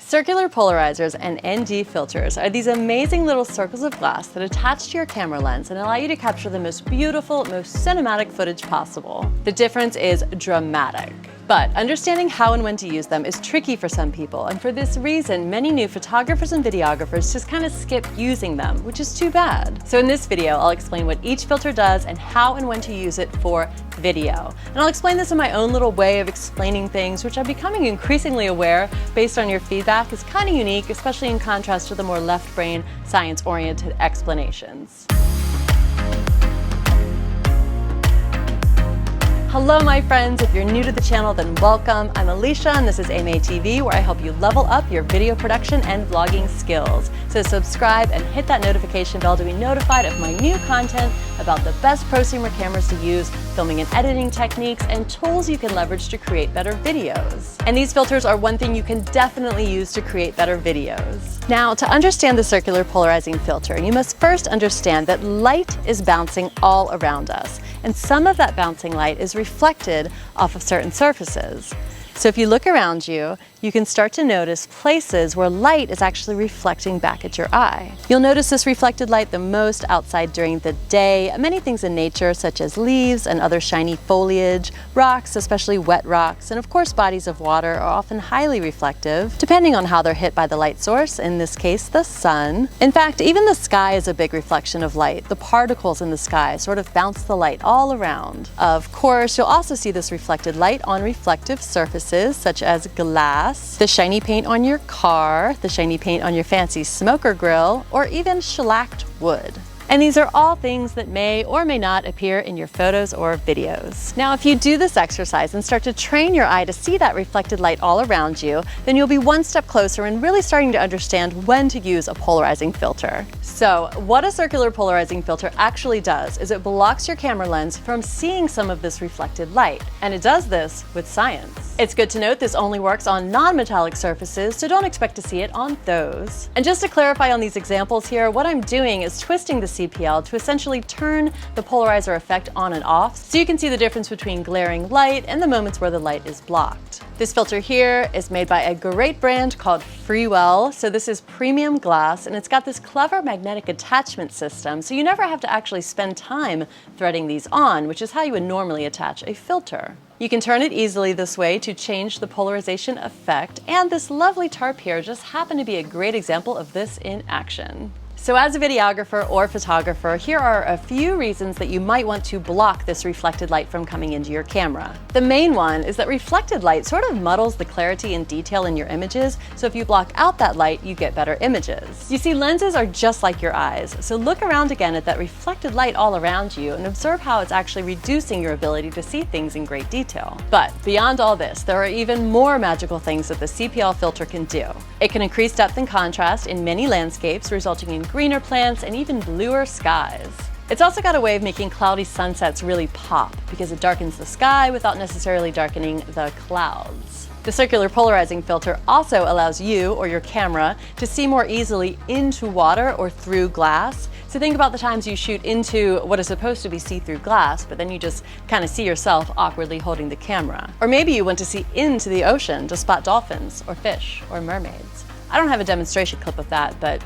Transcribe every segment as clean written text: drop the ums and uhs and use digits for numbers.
Circular polarizers and ND filters are these amazing little circles of glass that attach to your camera lens and allow you to capture the most beautiful, most cinematic footage possible. The difference is dramatic. But understanding how and when to use them is tricky for some people, and for this reason, many new photographers and videographers just kind of skip using them, which is too bad. So in this video, I'll explain what each filter does and how and when to use it for video. And I'll explain this in my own little way of explaining things, which I'm becoming increasingly aware, based on your feedback, is kind of unique, especially in contrast to the more left-brain, science-oriented explanations. Hello my friends, if you're new to the channel then welcome. I'm Alicia and this is AMaeTV, where I help you level up your video production and vlogging skills. So subscribe and hit that notification bell to be notified of my new content about the best prosumer cameras to use, filming and editing techniques, and tools you can leverage to create better videos. And these filters are one thing you can definitely use to create better videos. Now, to understand the circular polarizing filter, you must first understand that light is bouncing all around us, and some of that bouncing light is reflected off of certain surfaces. So if you look around you, you can start to notice places where light is actually reflecting back at your eye. You'll notice this reflected light the most outside during the day. Many things in nature, such as leaves and other shiny foliage, rocks, especially wet rocks, and of course bodies of water are often highly reflective, depending on how they're hit by the light source, in this case, the sun. In fact, even the sky is a big reflection of light. The particles in the sky sort of bounce the light all around. Of course, you'll also see this reflected light on reflective surfaces, such as glass, the shiny paint on your car, the shiny paint on your fancy smoker grill, or even shellacked wood. And these are all things that may or may not appear in your photos or videos. Now, if you do this exercise and start to train your eye to see that reflected light all around you, then you'll be one step closer and really starting to understand when to use a polarizing filter. So, what a circular polarizing filter actually does is it blocks your camera lens from seeing some of this reflected light. And it does this with science. It's good to note this only works on non-metallic surfaces, so don't expect to see it on those. And just to clarify on these examples here, what I'm doing is twisting the CPL to essentially turn the polarizer effect on and off, so you can see the difference between glaring light and the moments where the light is blocked. This filter here is made by a great brand called Freewell. So this is premium glass, and it's got this clever magnetic attachment system, so you never have to actually spend time threading these on, which is how you would normally attach a filter. You can turn it easily this way to change the polarization effect, and this lovely tarp here just happened to be a great example of this in action. So as a videographer or photographer, here are a few reasons that you might want to block this reflected light from coming into your camera. The main one is that reflected light sort of muddles the clarity and detail in your images, so if you block out that light, you get better images. You see, lenses are just like your eyes, so look around again at that reflected light all around you and observe how it's actually reducing your ability to see things in great detail. But beyond all this, there are even more magical things that the CPL filter can do. It can increase depth and contrast in many landscapes, resulting in greener plants and even bluer skies. It's also got a way of making cloudy sunsets really pop because it darkens the sky without necessarily darkening the clouds. The circular polarizing filter also allows you or your camera to see more easily into water or through glass. So think about the times you shoot into what is supposed to be see-through glass, but then you just kind of see yourself awkwardly holding the camera. Or maybe you want to see into the ocean to spot dolphins or fish or mermaids. I don't have a demonstration clip of that, but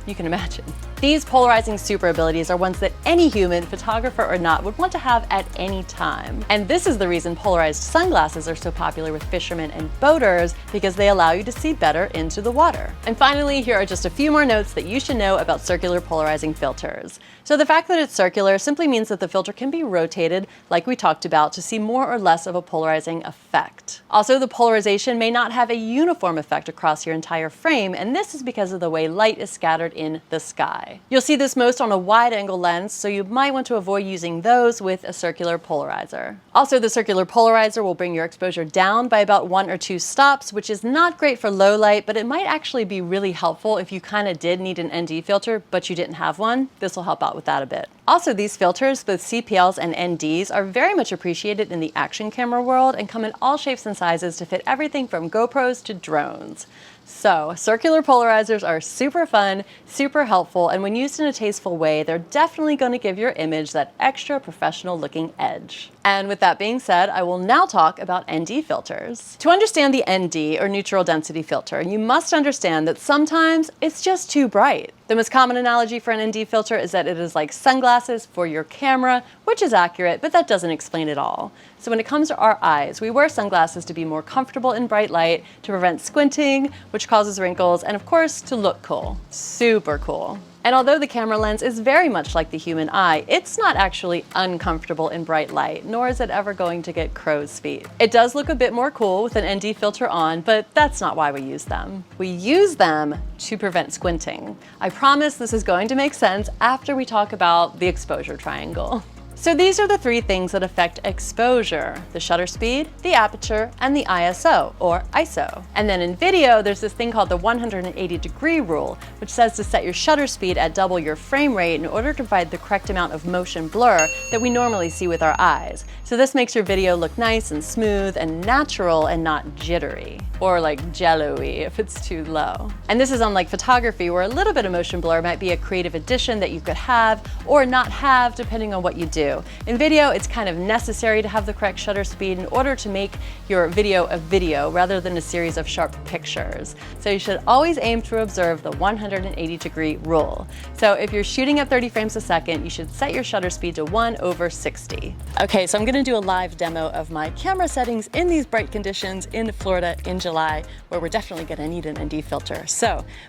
you can imagine. These polarizing super abilities are ones that any human, photographer or not, would want to have at any time. And this is the reason polarized sunglasses are so popular with fishermen and boaters, because they allow you to see better into the water. And finally, here are just a few more notes that you should know about circular polarizing filters. So the fact that it's circular simply means that the filter can be rotated, like we talked about, to see more or less of a polarizing effect. Also, the polarization may not have a uniform effect across your entire frame, and this is because of the way light is scattered in the sky. You'll see this most on a wide-angle lens, so you might want to avoid using those with a circular polarizer. Also, the circular polarizer will bring your exposure down by about 1 or 2 stops, which is not great for low light, but it might actually be really helpful if you kind of did need an ND filter, but you didn't have one. This will help out with that a bit. Also, these filters, both CPLs and NDs, are very much appreciated in the action camera world and come in all shapes and sizes to fit everything from GoPros to drones. So, circular polarizers are super fun, super helpful, and when used in a tasteful way, they're definitely going to give your image that extra professional looking edge. And with that being said, I will now talk about ND filters. To understand the ND, or neutral density filter, you must understand that sometimes it's just too bright. The most common analogy for an ND filter is that it is like sunglasses for your camera, which is accurate, but that doesn't explain it all. So when it comes to our eyes, we wear sunglasses to be more comfortable in bright light, to prevent squinting, which causes wrinkles, and of course, to look cool. Super cool. And although the camera lens is very much like the human eye, it's not actually uncomfortable in bright light, nor is it ever going to get crow's feet. It does look a bit more cool with an ND filter on, but that's not why we use them. We use them to prevent squinting. I promise this is going to make sense after we talk about the exposure triangle. So these are the three things that affect exposure: the shutter speed, the aperture, and the ISO, or ISO. And then in video, there's this thing called the 180-degree rule, which says to set your shutter speed at double your frame rate in order to provide the correct amount of motion blur that we normally see with our eyes. So this makes your video look nice and smooth and natural and not jittery, or like jello-y if it's too low. And this is unlike photography, where a little bit of motion blur might be a creative addition that you could have or not have depending on what you do. In video, it's kind of necessary to have the correct shutter speed in order to make your video a video rather than a series of sharp pictures. So you should always aim to observe the 180-degree rule. So if you're shooting at 30 frames a second, you should set your shutter speed to 1/60. Okay, so I'm gonna do a live demo of my camera settings in these bright conditions in Florida in July, where we're definitely gonna need an ND filter.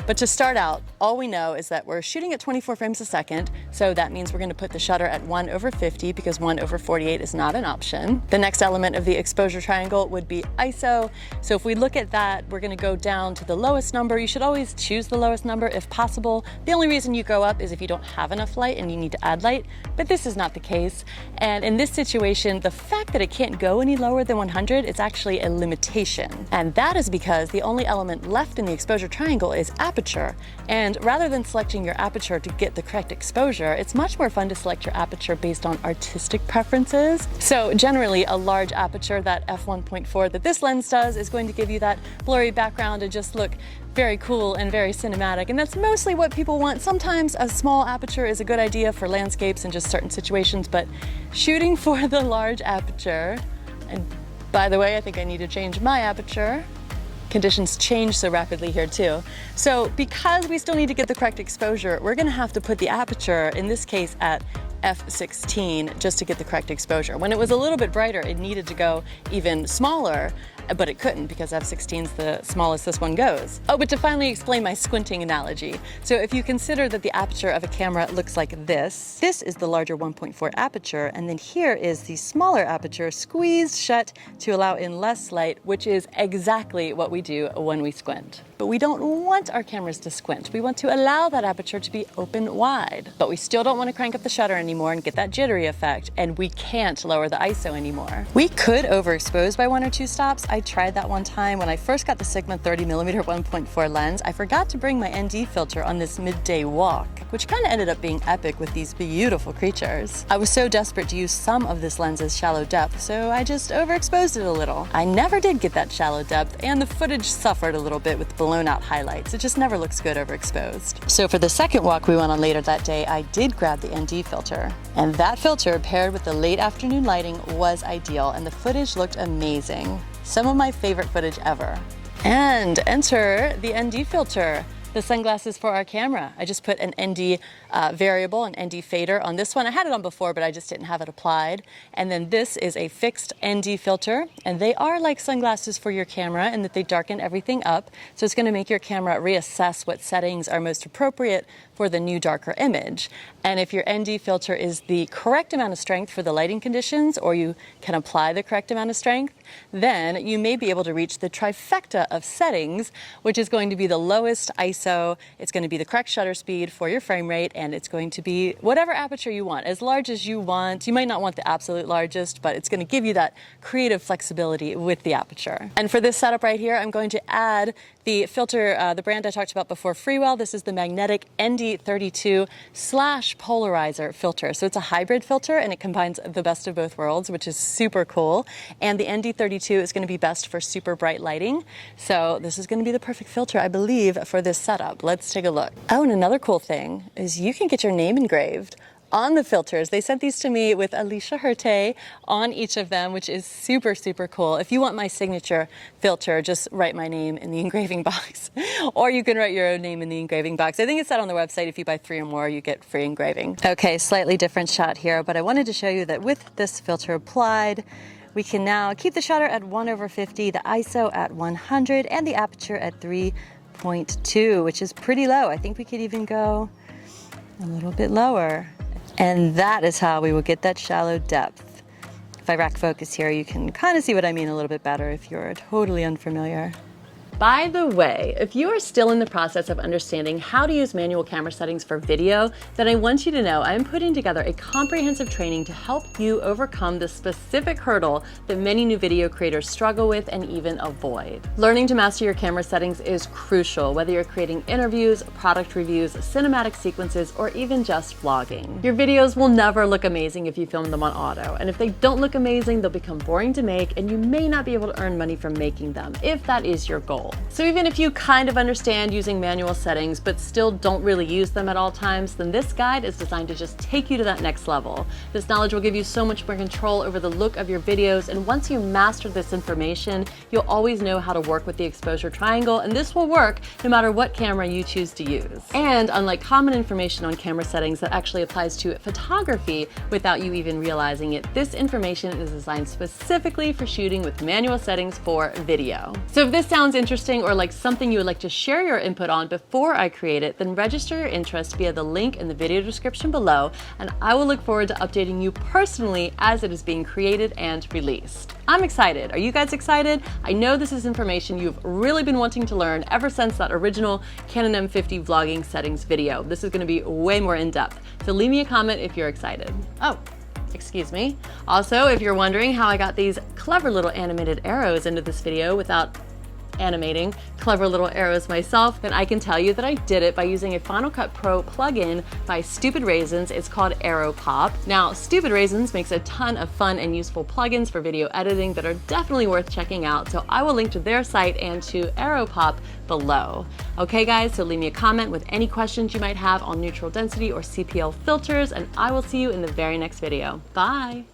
But to start out, all we know is that we're shooting at 24 frames a second, so that means we're gonna put the shutter at 1/50 because 1/48 is not an option. The next element of the exposure triangle would be ISO. So if we look at that, we're gonna go down to the lowest number. You should always choose the lowest number if possible. The only reason you go up is if you don't have enough light and you need to add light, but this is not the case. And in this situation, the fact that it can't go any lower than 100 is actually a limitation. And that is because the only element left in the exposure triangle is aperture. And rather than selecting your aperture to get the correct exposure, it's much more fun to select your aperture based on artistic preferences. So generally, a large aperture, that f1.4 that this lens does, is going to give you that blurry background and just look very cool and very cinematic, and that's mostly what people want. Sometimes a small aperture is a good idea for landscapes and just certain situations, but shooting for the large aperture, and by the way, I think I need to change my aperture. Conditions change so rapidly here too. So because we still need to get the correct exposure, we're gonna have to put the aperture, in this case, at f16 just to get the correct exposure. When it was a little bit brighter, it needed to go even smaller, but it couldn't because f16 is the smallest this one goes. Oh, but to finally explain my squinting analogy. So if you consider that the aperture of a camera looks like this is the larger 1.4 aperture, and then here is the smaller aperture squeezed shut to allow in less light, which is exactly what we do when we squint. But we don't want our cameras to squint. We want to allow that aperture to be open wide. But we still don't want to crank up the shutter anymore and get that jittery effect, and we can't lower the ISO anymore. We could overexpose by 1 or 2 stops. I tried that one time when I first got the Sigma 30mm 1.4 lens. I forgot to bring my ND filter on this midday walk, which kind of ended up being epic with these beautiful creatures. I was so desperate to use some of this lens's shallow depth, so I just overexposed it a little. I never did get that shallow depth, and the footage suffered a little bit with blown out highlights. It just never looks good overexposed. So for the second walk we went on later that day, I did grab the ND filter. And that filter paired with the late afternoon lighting was ideal, and the footage looked amazing. Some of my favorite footage ever. And enter the ND filter, the sunglasses for our camera. I just put an ND variable, an ND fader on this one. I had it on before, but I just didn't have it applied. And then this is a fixed ND filter, and they are like sunglasses for your camera in that they darken everything up. So it's gonna make your camera reassess what settings are most appropriate for the new darker image. And if your ND filter is the correct amount of strength for the lighting conditions, or you can apply the correct amount of strength, then you may be able to reach the trifecta of settings, which is going to be the lowest ISO So it's going to be the correct shutter speed for your frame rate, and it's going to be whatever aperture you want, as large as you want. You might not want the absolute largest, but it's going to give you that creative flexibility with the aperture. And for this setup right here, I'm going to add the filter, the brand I talked about before, Freewell. This is the magnetic ND32/Polarizer filter. So it's a hybrid filter, and it combines the best of both worlds, which is super cool. And the ND32 is going to be best for super bright lighting. So this is going to be the perfect filter, I believe, for this setup. Let's take a look. Oh, and another cool thing is you can get your name engraved on the filters. They sent these to me with Alicia on each of them, which is super, super cool. If you want my signature filter, just write my name in the engraving box. Or you can write your own name in the engraving box. I think it's said on the website, if you buy 3 or more, you get free engraving. Okay, slightly different shot here, but I wanted to show you that with this filter applied, we can now keep the shutter at 1/50, the ISO at 100, and the aperture at 3.2, which is pretty low. I think we could even go a little bit lower. And that is how we will get that shallow depth. If I rack focus here, you can kind of see what I mean a little bit better if you're totally unfamiliar. By the way, if you are still in the process of understanding how to use manual camera settings for video, then I want you to know I'm putting together a comprehensive training to help you overcome the specific hurdle that many new video creators struggle with and even avoid. Learning to master your camera settings is crucial, whether you're creating interviews, product reviews, cinematic sequences, or even just vlogging. Your videos will never look amazing if you film them on auto, and if they don't look amazing, they'll become boring to make, and you may not be able to earn money from making them, if that is your goal. So even if you kind of understand using manual settings but still don't really use them at all times, then this guide is designed to just take you to that next level. This knowledge will give you so much more control over the look of your videos, and once you master this information, you'll always know how to work with the exposure triangle, and this will work no matter what camera you choose to use. And unlike common information on camera settings that actually applies to photography without you even realizing it, this information is designed specifically for shooting with manual settings for video. So if this sounds interesting or like something you would like to share your input on before I create it, then register your interest via the link in the video description below, and I will look forward to updating you personally as it is being created and released. I'm excited. Are you guys excited? I know this is information you've really been wanting to learn ever since that original Canon M50 vlogging settings video. This is going to be way more in-depth, so leave me a comment if you're excited. Oh, excuse me. Also, if you're wondering how I got these clever little animated arrows into this video without animating clever little arrows myself, then I can tell you that I did it by using a Final Cut Pro plugin by Stupid Raisins. It's called Arrow Pop. Now, Stupid Raisins makes a ton of fun and useful plugins for video editing that are definitely worth checking out, so I will link to their site and to Arrow Pop below. Okay guys, so leave me a comment with any questions you might have on neutral density or CPL filters, and I will see you in the very next video. Bye!